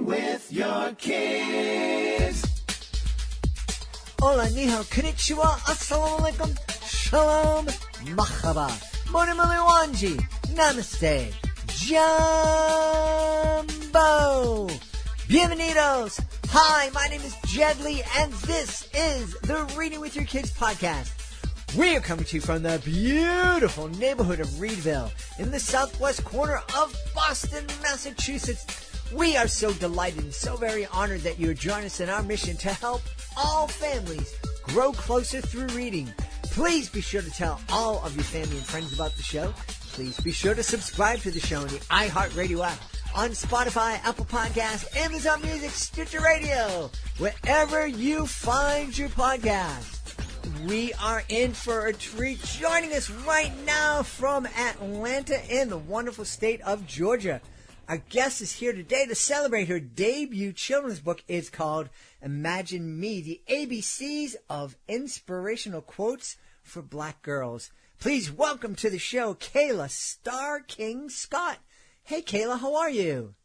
with your kids. Hola, ni hao, konnichiwa, assalamu alaikum, shalom, mahaba, morimuli wanji, namaste, jumbo, bienvenidos. Hi, my name is Jed Lee, and this is the Reading with Your Kids podcast. We are coming to you from the beautiful neighborhood of Reedville in the southwest corner of Boston, Massachusetts. We are so delighted and so very honored that you are joining us in our mission to help all families grow closer through reading. Please be sure to tell all of your family and friends about the show. Please be sure to subscribe to the show on the iHeartRadio app, on Spotify, Apple Podcasts, Amazon Music, Stitcher Radio, wherever you find your podcast. We are in for a treat. Joining us right now from Atlanta in the wonderful state of Georgia. Our guest is here today to celebrate her debut children's book. It's called Imagine Me, the ABCs of Inspirational Quotes for Black Girls. Please welcome to the show, Kayla Starr King Scott. Hey, Kayla, how are you?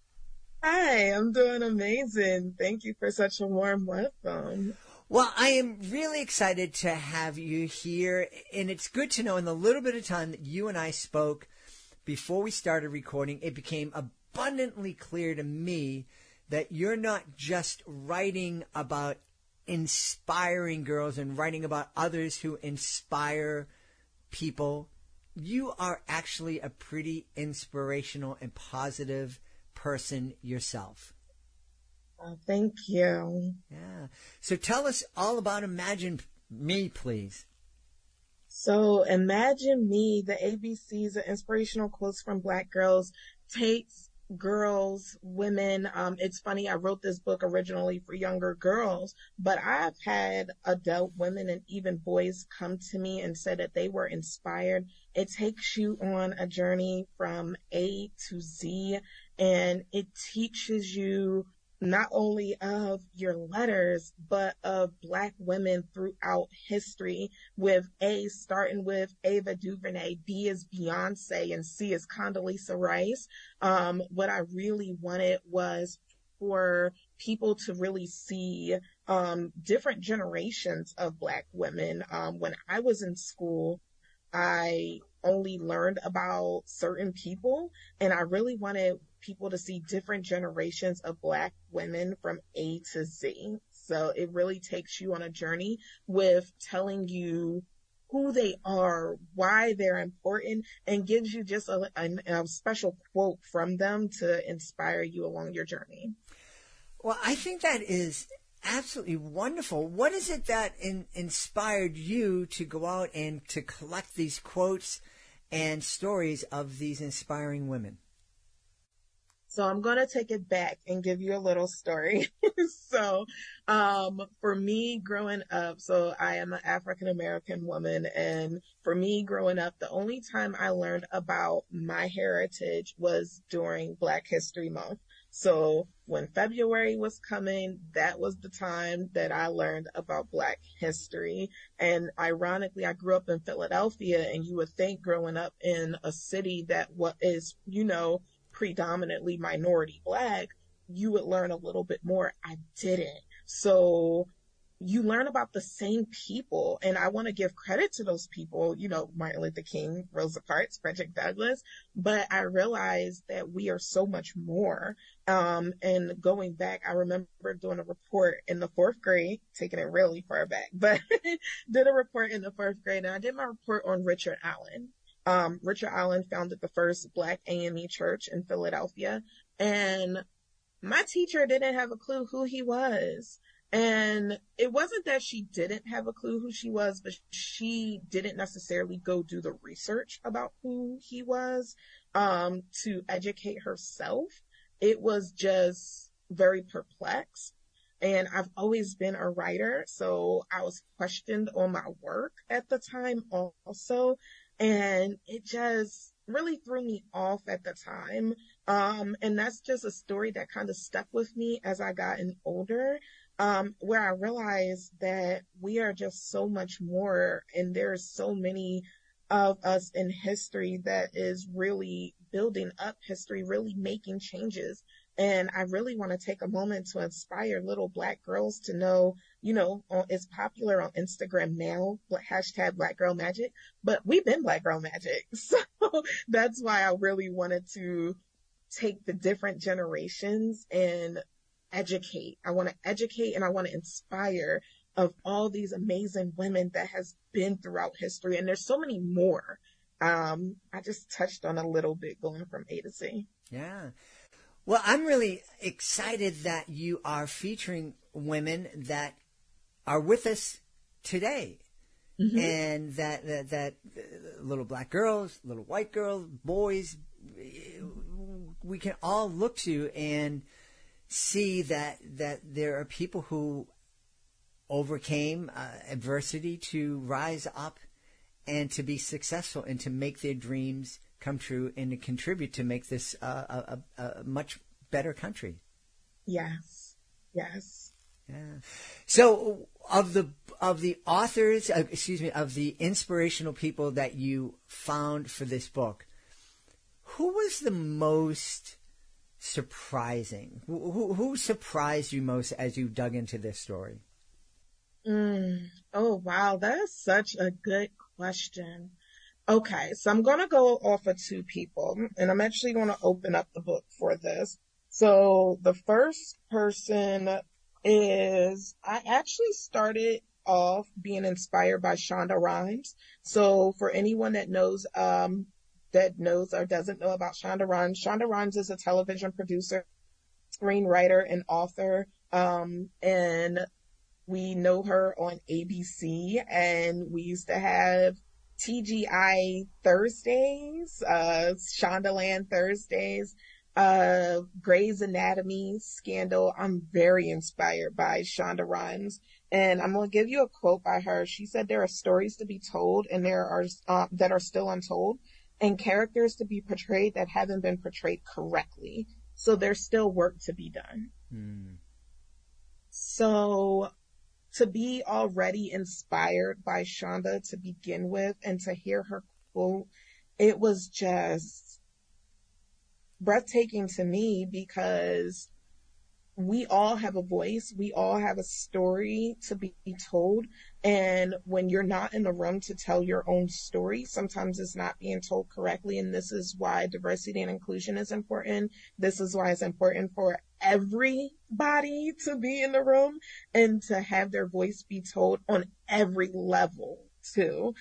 Hi, I'm doing amazing. Thank you for such a warm welcome. Well, I am really excited to have you here, and it's good to know in the little bit of time that you and I spoke before we started recording, it became abundantly clear to me that you're not just writing about inspiring girls and writing about others who inspire people. You are actually a pretty inspirational and positive person yourself. Oh, thank you. Yeah. So tell us all about Imagine Me, please. So Imagine Me, the ABCs of Inspirational Quotes from Black Girls, takes girls, women. It's funny, I wrote this book originally for younger girls, but I've had adult women and even boys come to me and say that they were inspired. It takes you on a journey from A to Z, and it teaches you not only of your letters, but of Black women throughout history, with A starting with Ava DuVernay, B is Beyonce, and C is Condoleezza Rice. What I really wanted was for people to really see different generations of Black women. When I was in school, I only learned about certain people, and I really wanted people to see different generations of Black women from A to Z. So it really takes you on a journey with telling you who they are, why they're important, and gives you just a special quote from them to inspire you along your journey. Well, I think that is absolutely wonderful. What is it that inspired you to go out and to collect these quotes and stories of these inspiring women? So I'm going to take it back and give you a little story. So for me growing up, so I am an African-American woman, and for me growing up, the only time I learned about my heritage was during Black History Month. So when February was coming, that was the time that I learned about Black history. And ironically, I grew up in Philadelphia, and you would think growing up in a city that is, predominantly minority Black, you would learn a little bit more. I didn't. So you learn about the same people, and I want to give credit to those people, Martin Luther King, Rosa Parks, Frederick Douglass, but I realized that we are so much more. And going back, I remember doing a report in the 4th grade, taking it really far back, but did a report in the 4th grade, and I did my report on Richard Allen. Richard Allen founded the first Black AME church in Philadelphia, and my teacher didn't have a clue who he was. And it wasn't that she didn't have a clue who she was, but she didn't necessarily go do the research about who he was, to educate herself. It was just very perplexed. And I've always been a writer, so I was questioned on my work at the time also. And it just really threw me off at the time. And that's just a story that kind of stuck with me as I gotten older, where I realized that we are just so much more, and there's so many of us in history that is really building up history, really making changes. And I really want to take a moment to inspire little Black girls to know, you know, it's popular on Instagram now, hashtag Black Girl Magic, but we've been Black Girl Magic. So that's why I really wanted to take the different generations and educate. I want to educate and I want to inspire of all these amazing women that has been throughout history. And there's so many more. I just touched on a little bit going from A to Z. Yeah. Well, I'm really excited that you are featuring women that are with us today. Mm-hmm. And that little Black girls, little white girls, boys, we can all look to and see that there are people who overcame adversity to rise up and to be successful and to make their dreams come true and to contribute to make this a much better country. Yes. Yes. Yeah. So of the authors, of the inspirational people that you found for this book, who was the most surprising? Who surprised you most as you dug into this story? Oh, wow. That's such a good question. Okay, so I'm going to go off of two people, and I'm actually going to open up the book for this. So the first person is, I actually started off being inspired by Shonda Rhimes. So for anyone that knows or doesn't know about Shonda Rhimes is a television producer, screenwriter, and author. And we know her on ABC, and we used to have TGI Thursdays, Shondaland Thursdays, Grey's Anatomy, Scandal. I'm very inspired by Shonda Rhimes. And I'm going to give you a quote by her. She said, "There are stories to be told and there are that are still untold, and characters to be portrayed that haven't been portrayed correctly. So there's still work to be done." So to be already inspired by Shonda to begin with and to hear her quote, it was just breathtaking to me because we all have a voice. We all have a story to be told. And when you're not in the room to tell your own story, sometimes it's not being told correctly. And this is why diversity and inclusion is important. This is why it's important for everybody to be in the room and to have their voice be told on every level too.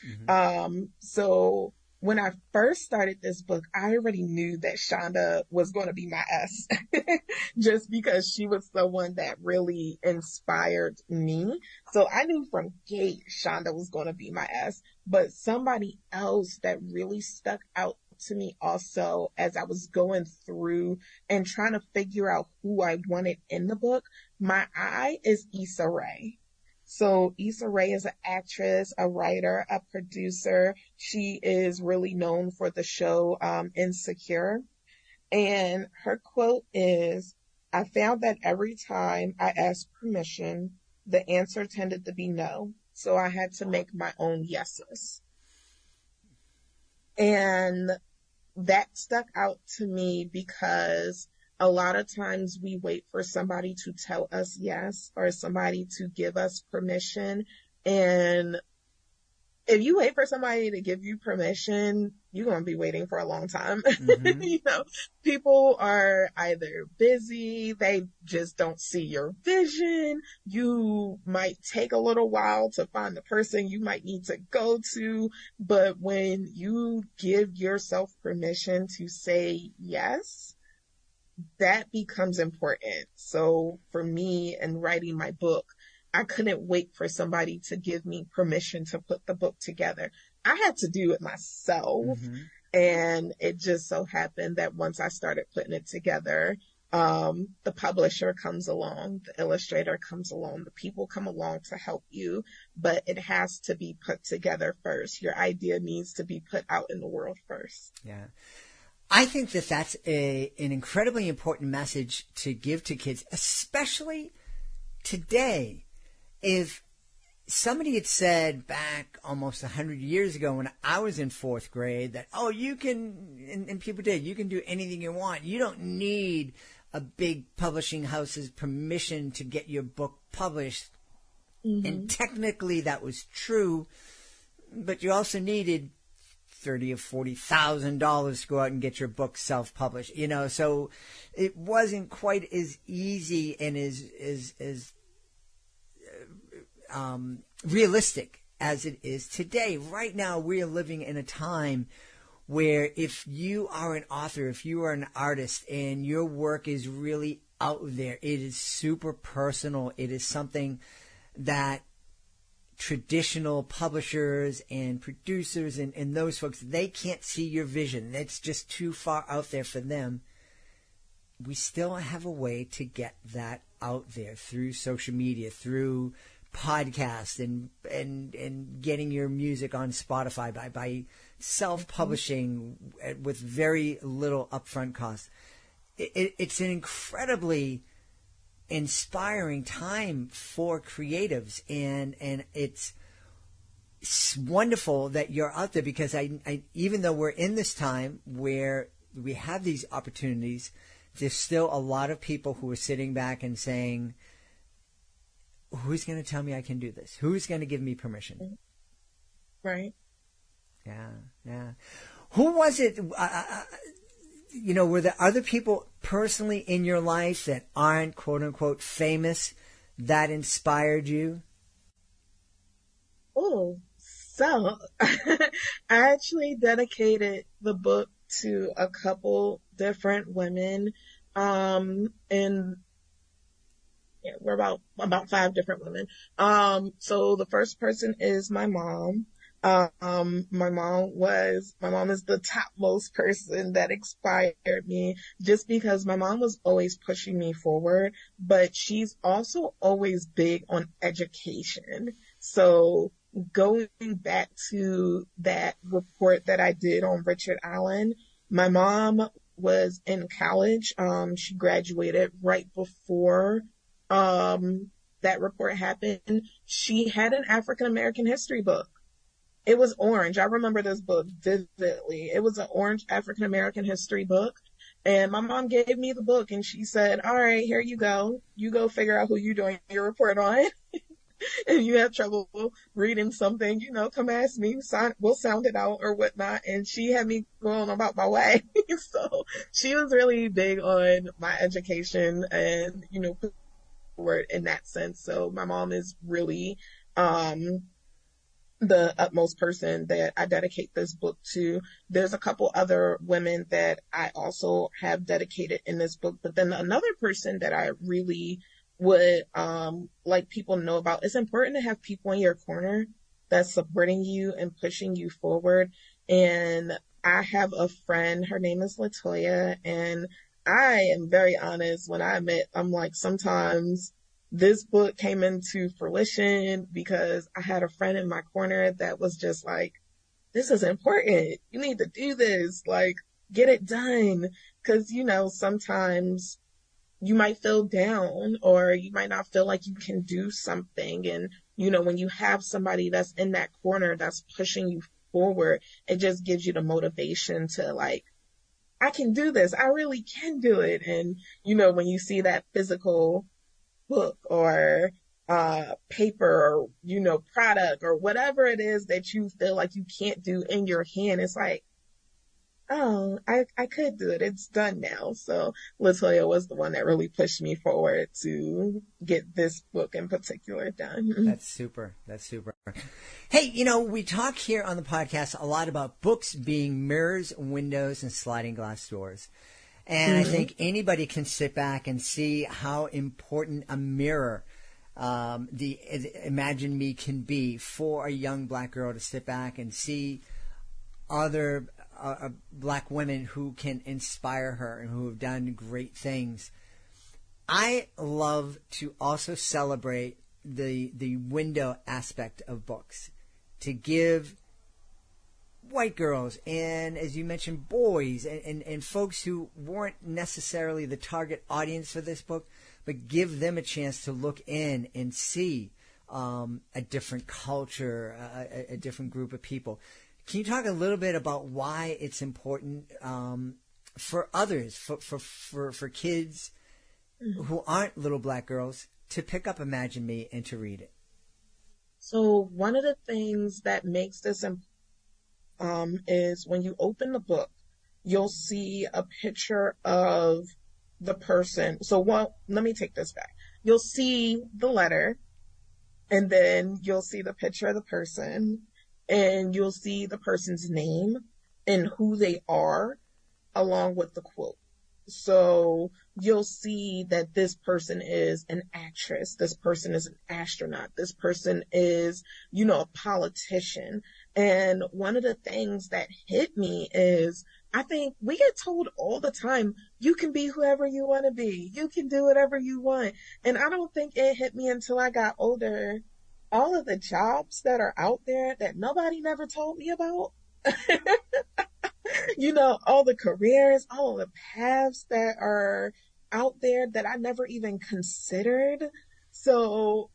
So when I first started this book, I already knew that Shonda was going to be my S just because she was someone that really inspired me. So I knew from gate Shonda was going to be my S, but somebody else that really stuck out to me also as I was going through and trying to figure out who I wanted in the book, my eye is Issa Rae. So Issa Rae is an actress, a writer, a producer. She is really known for the show Insecure. And her quote is, "I found that every time I asked permission, the answer tended to be no. So I had to make my own yeses." And that stuck out to me because a lot of times we wait for somebody to tell us yes or somebody to give us permission. And if you wait for somebody to give you permission, you're going to be waiting for a long time. You know, people are either busy, they just don't see your vision. You might take a little while to find the person you might need to go to. But when you give yourself permission to say yes, that becomes important. So for me in writing my book, I couldn't wait for somebody to give me permission to put the book together. I had to do it myself. And it just so happened that once I started putting it together, the publisher comes along, the illustrator comes along, the people come along to help you, but it has to be put together first. Your idea needs to be put out in the world first. Yeah. I think that that's an incredibly important message to give to kids, especially today. If somebody had said back almost 100 years ago when I was in fourth grade that, oh, you can, and people did, you can do anything you want. You don't need a big publishing house's permission to get your book published. And technically that was true, but you also needed $30,000 or $40,000 to go out and get your book self-published. So it wasn't quite as easy and as realistic as it is today. Right now, we are living in a time where if you are an author, if you are an artist, and your work is really out there, it is super personal. It is something that traditional publishers and producers and those folks, they can't see your vision. It's just too far out there for them. We still have a way to get that out there through social media, through podcasts, and getting your music on Spotify by self-publishing with very little upfront cost. It's an incredibly inspiring time for creatives, and it's wonderful that you're out there, because I even though we're in this time where we have these opportunities, there's still a lot of people who are sitting back and saying, who's going to tell me I can do this? Who's going to give me permission? Right. Yeah. Who was it? Were there other people personally in your life that aren't quote unquote famous that inspired you? Oh, so I actually dedicated the book to a couple different women. And yeah, we're about 5 different women. So the first person is my mom. My mom is the topmost person that inspired me, just because my mom was always pushing me forward, but she's also always big on education. So going back to that report that I did on Richard Allen, my mom was in college. She graduated right before that report happened. She had an African American history book. It was orange. I remember this book vividly. It was an orange African American history book. And my mom gave me the book and she said, all right, here you go. You go figure out who you're doing your report on. If you have trouble reading something, come ask me. We'll sound it out or whatnot. And she had me going about my way. So she was really big on my education and, forward in that sense. So my mom is really the utmost person that I dedicate this book to. There's a couple other women that I also have dedicated in this book, but then another person that I really would like people to know about. It's important to have people in your corner that's supporting you and pushing you forward. And I have a friend, her name is Latoya, and I am very honest when I admit, I'm like, sometimes this book came into fruition because I had a friend in my corner that was just like, this is important. You need to do this, like, get it done. Cause, sometimes you might feel down or you might not feel like you can do something. And, when you have somebody that's in that corner that's pushing you forward, it just gives you the motivation to like, I can do this. I really can do it. And, when you see that physical book or paper or, product or whatever it is that you feel like you can't do in your hand, it's like, oh, I could do it. It's done now. So Latoya was the one that really pushed me forward to get this book in particular done. That's super. Hey, we talk here on the podcast a lot about books being mirrors, windows, and sliding glass doors. And I think anybody can sit back and see how important a mirror, the Imagine Me can be for a young black girl to sit back and see other black women who can inspire her and who have done great things. I love to also celebrate the window aspect of books, to give white girls and, as you mentioned, boys and folks who weren't necessarily the target audience for this book, but give them a chance to look in and see a different culture, a different group of people. Can you talk a little bit about why it's important for others, for kids who aren't little black girls to pick up Imagine Me and to read it? So one of the things that makes this is when you open the book, you'll see a picture of the person. So let me take this back. You'll see the letter, and then you'll see the picture of the person, and you'll see the person's name and who they are, along with the quote. So you'll see that this person is an actress. This person is an astronaut. This person is, a politician. And one of the things that hit me is, I think we get told all the time, you can be whoever you want to be. You can do whatever you want. And I don't think it hit me until I got older. All of the jobs that are out there that nobody never told me about. All the careers, all of the paths that are out there that I never even considered. So,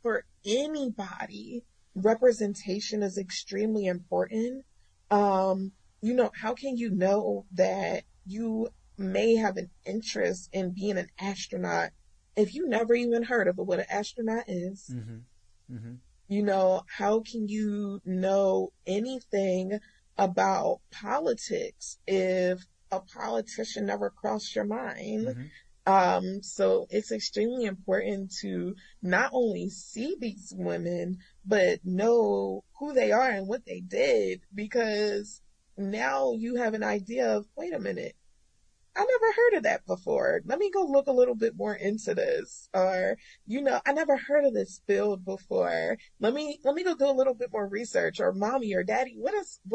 for anybody, representation is extremely important. How can you know that you may have an interest in being an astronaut if you never even heard of what an astronaut is? Mm-hmm. Mm-hmm. How can you know anything about politics if a politician never crossed your mind? Mm-hmm. So it's extremely important to not only see these women, but know who they are and what they did, because now you have an idea of, wait a minute, I never heard of that before. Let me go look a little bit more into this. Or, I never heard of this field before. Let me go do a little bit more research. Or mommy or daddy, what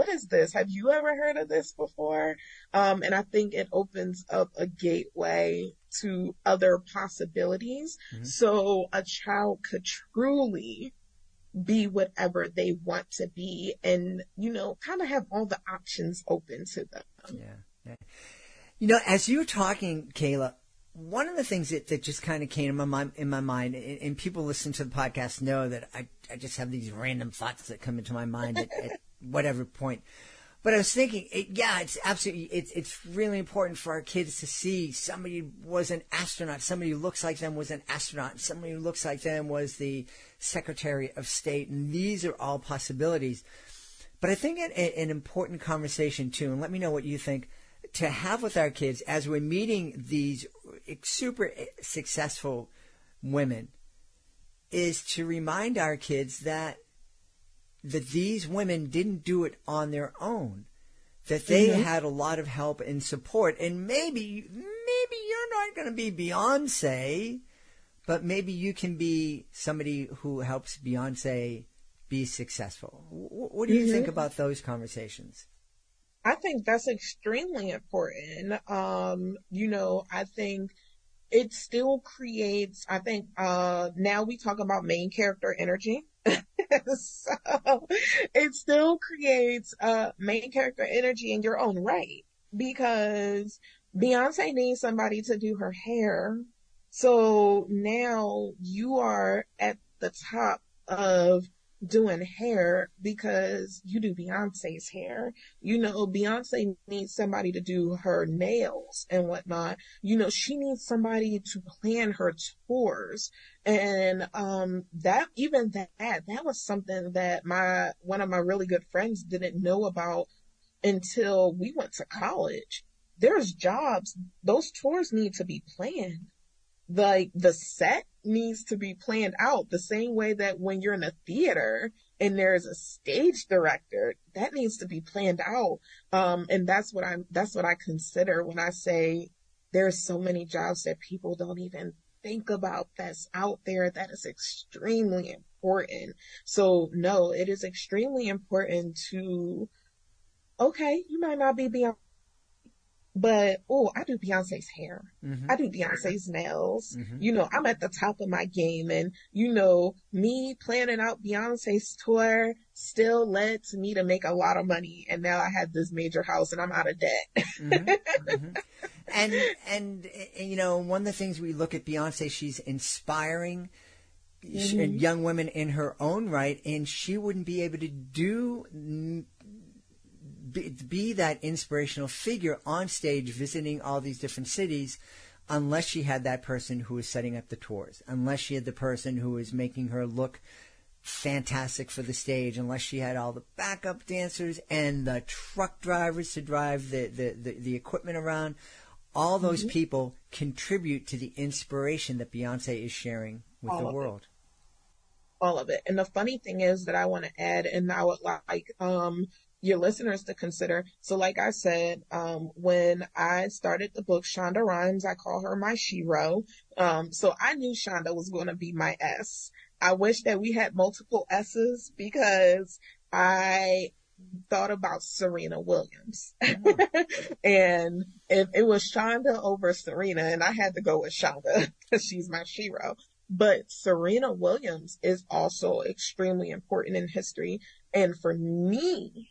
is this? Have you ever heard of this before? And I think it opens up a gateway to other possibilities. Mm-hmm. So a child could truly be whatever they want to be, and, kind of have all the options open to them. Yeah. As you were talking, Kayla, one of the things that just kind of came in my mind, and people listen to the podcast know that I just have these random thoughts that come into my mind at whatever point. But I was thinking, it's absolutely, it's really important for our kids to see somebody was an astronaut, somebody who looks like them was an astronaut, somebody who looks like them was the Secretary of State, and these are all possibilities. But I think an important conversation too, and let me know what you think, to have with our kids as we're meeting these super successful women, is to remind our kids that these women didn't do it on their own, that they mm-hmm. had a lot of help and support. And maybe you're not going to be Beyonce, but maybe you can be somebody who helps Beyonce be successful. What do you mm-hmm. think about those conversations? I think that's extremely important. I think it still creates, now we talk about main character energy. So it still creates main character energy in your own right, because Beyonce needs somebody to do her hair. So now you are at the top of doing hair because you do Beyonce's hair. Beyonce needs somebody to do her nails and whatnot. She needs somebody to plan her tours. And that was something that one of my really good friends didn't know about until we went to college. There's jobs, those tours need to be planned. Like the set needs to be planned out the same way that when you're in a theater and there's a stage director, that needs to be planned out. And that's what I consider when I say there's so many jobs that people don't even think about that's out there that is extremely important. So no, it is extremely important to, okay, you might not be Beyonce, but, I do Beyonce's hair. Mm-hmm. I do Beyonce's nails. Mm-hmm. I'm at the top of my game. And, me planning out Beyonce's tour still led to me to make a lot of money. And now I have this major house and I'm out of debt. Mm-hmm. Mm-hmm. And one of the things we look at Beyonce, she's inspiring mm-hmm. young women in her own right. And she wouldn't be able to be that inspirational figure on stage visiting all these different cities unless she had that person who was setting up the tours, unless she had the person who was making her look fantastic for the stage, unless she had all the backup dancers and the truck drivers to drive the equipment around. All those people contribute to the inspiration that Beyonce is sharing with the world. All of it. And the funny thing is that I want to add, and I would like your listeners to consider. So like I said, when I started the book, Shonda Rhimes, I call her my shero. So I knew Shonda was going to be my S. I wish that we had multiple S's because I thought about Serena Williams. And if it was Shonda over Serena, and I had to go with Shonda because she's my shero. But Serena Williams is also extremely important in history. And for me,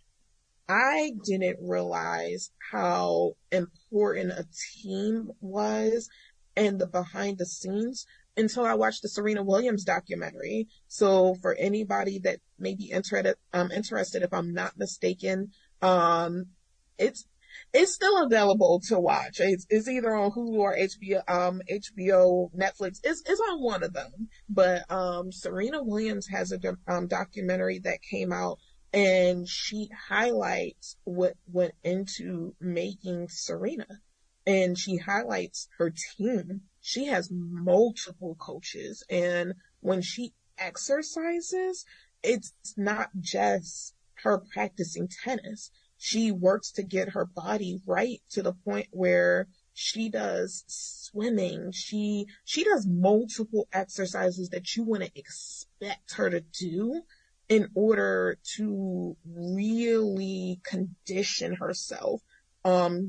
I didn't realize how important a team was and the behind the scenes until I watched the Serena Williams documentary. So for anybody that may be interested, if I'm not mistaken, it's still available to watch. It's either on Hulu or HBO, Netflix. It's on one of them. But Serena Williams has a documentary that came out, and she highlights what went into making Serena. And she highlights her team. She has multiple coaches. And when she exercises, it's not just her practicing tennis. She works to get her body right to the point where she does swimming. She does multiple exercises that you wouldn't expect her to do in order to really condition herself.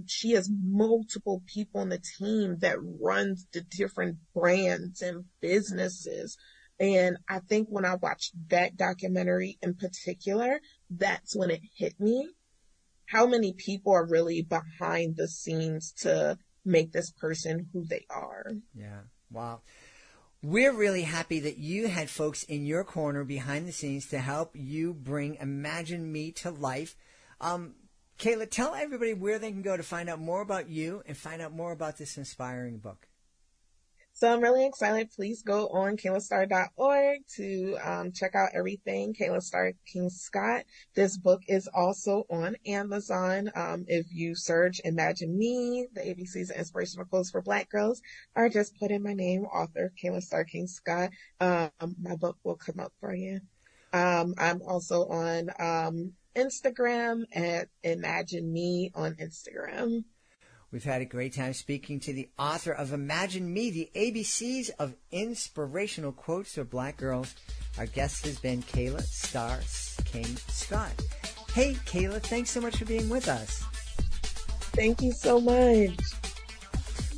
She has multiple people on the team that runs the different brands and businesses. And I think when I watched that documentary in particular, that's when it hit me. How many people are really behind the scenes to make this person who they are? Yeah. Wow. We're really happy that you had folks in your corner behind the scenes to help you bring Imagine Me to life. Kayla, tell everybody where they can go to find out more about you and find out more about this inspiring book. So I'm really excited. Please go on KaylaStarr.org to check out everything. Kayla Starr King Scott. This book is also on Amazon. If you search Imagine Me, the ABCs of Inspirational Quotes for Black Girls, or just put in my name, author Kayla Starr King Scott, my book will come up for you. I'm also on Instagram at Imagine Me on Instagram. We've had a great time speaking to the author of Imagine Me, the ABCs of Inspirational Quotes for Black Girls. Our guest has been Kayla Starr King Scott. Hey, Kayla, thanks so much for being with us. Thank you so much.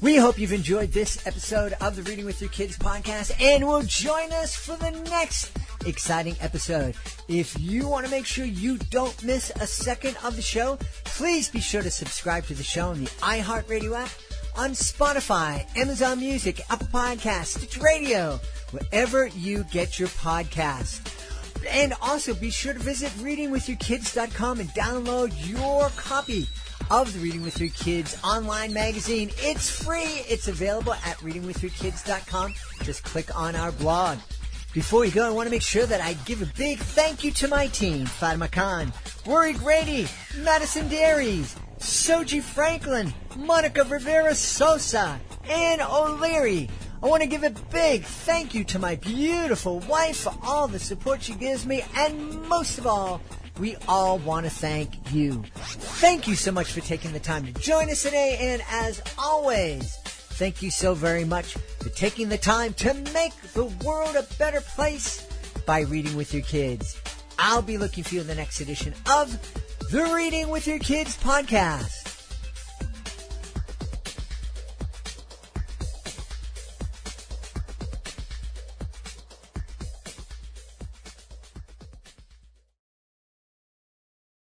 We hope you've enjoyed this episode of the Reading with Your Kids podcast and will join us for the next exciting episode. If you want to make sure you don't miss a second of the show, please be sure to subscribe to the show on the iHeartRadio app, on Spotify, Amazon Music, Apple Podcasts, Stitcher Radio, wherever you get your podcast. And also be sure to visit readingwithyourkids.com and download your copy of the Reading with Your Kids online magazine. It's free. It's available at readingwithyourkids.com. Just click on our blog. Before we go, I want to make sure that I give a big thank you to my team: Fatima Khan, Rory Grady, Madison Dairies, Soji Franklin, Monica Rivera Sosa, Ann O'Leary. I want to give a big thank you to my beautiful wife for all the support she gives me, and most of all, we all want to thank you. Thank you so much for taking the time to join us today, and as always, thank you so very much for taking the time to make the world a better place by reading with your kids. I'll be looking for you in the next edition of the Reading with Your Kids podcast.